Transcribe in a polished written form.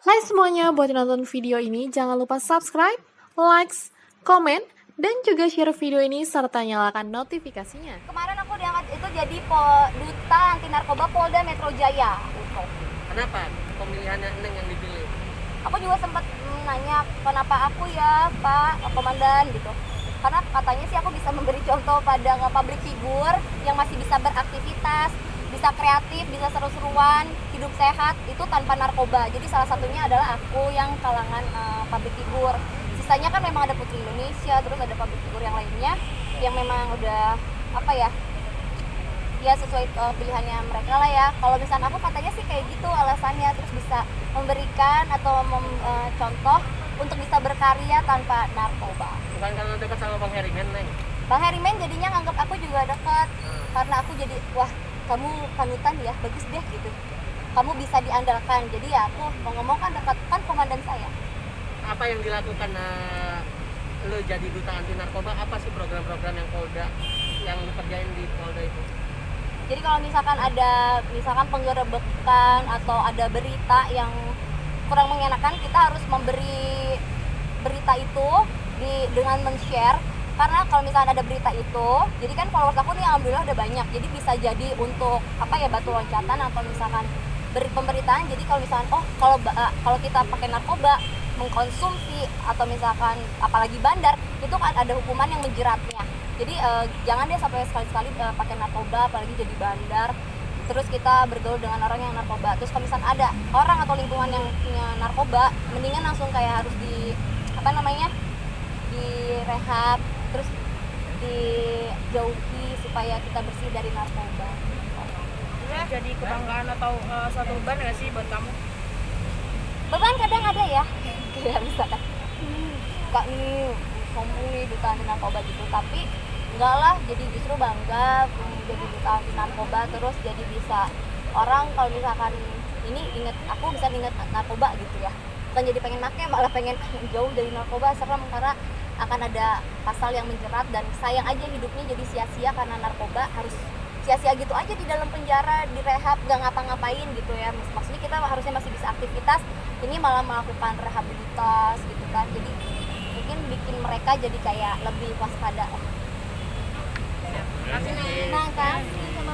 Hai semuanya, buat yang nonton video ini jangan lupa subscribe, likes, komen, dan juga share video ini serta nyalakan notifikasinya. Kemarin aku diangkat itu jadi duta anti narkoba Polda Metro Jaya. Gitu. Kenapa pemilihannya Neng yang dipilih? Aku juga sempat nanya kenapa aku ya Pak Komandan gitu. Karena katanya sih aku bisa memberi contoh pada public figure yang masih bisa beraktivitas, bisa kreatif, bisa seru-seruan, hidup sehat itu tanpa narkoba. Jadi salah satunya adalah aku yang kalangan public figure. Sisanya kan memang ada Putri Indonesia, terus ada public figure yang lainnya yang memang udah ya sesuai pilihannya mereka lah ya. Kalau misalnya aku katanya sih kayak gitu alasannya, terus bisa memberikan atau contoh untuk bisa berkarya tanpa narkoba. Bukan karena dekat sama Bang Herimen, Neng? Bang Herimen jadinya nganggap aku juga dekat karena aku jadi wah kamu panutan ya, bagus deh gitu, kamu bisa diandalkan. Jadi ya aku mau ngomong kan dekat kan komandan saya. Apa yang dilakukan lo jadi duta anti narkoba? Apa sih program-program yang Polda yang lo kerjain di Polda itu? Jadi kalau misalkan ada penggerebekan atau ada berita yang kurang mengenakan, kita harus memberi berita itu dengan men-share. Karena kalau misalnya ada berita itu, jadi kan followers aku nih alhamdulillah udah banyak, jadi bisa jadi untuk batu loncatan atau misalkan beri pemberitaan. Jadi kalau misalkan kalau kita pakai narkoba, mengkonsumsi atau misalkan apalagi bandar, itu kan ada hukuman yang menjeratnya. Jadi jangan deh sampai sekali-sekali pakai narkoba, apalagi jadi bandar. Terus kita bergaul dengan orang yang narkoba. Terus kalau misalkan ada orang atau lingkungan yang punya narkoba, mendingan langsung kayak harus di rehab, terus dijauhi supaya kita bersih dari narkoba. Jadi kebanggaan atau suatu beban nggak sih buat kamu? Beban kadang ada ya, kayak misalkan kak nih sombong nih duta anti narkoba gitu, tapi enggak lah, jadi justru bangga jadi duta anti narkoba. Terus jadi bisa orang kalau misalkan ini aku bisa inget narkoba gitu ya, bukan jadi pengen make, malah pengen jauh dari narkoba. Serem karena akan ada pasal yang menjerat dan sayang aja hidupnya jadi sia-sia karena narkoba, harus sia-sia gitu aja di dalam penjara, di rehab, gak ngapa-ngapain gitu ya. Maksudnya kita harusnya masih bisa aktivitas, ini malah melakukan rehabilitas gitu kan. Jadi mungkin bikin mereka jadi kayak lebih waspada. Kasih nih. Nah, kasih sama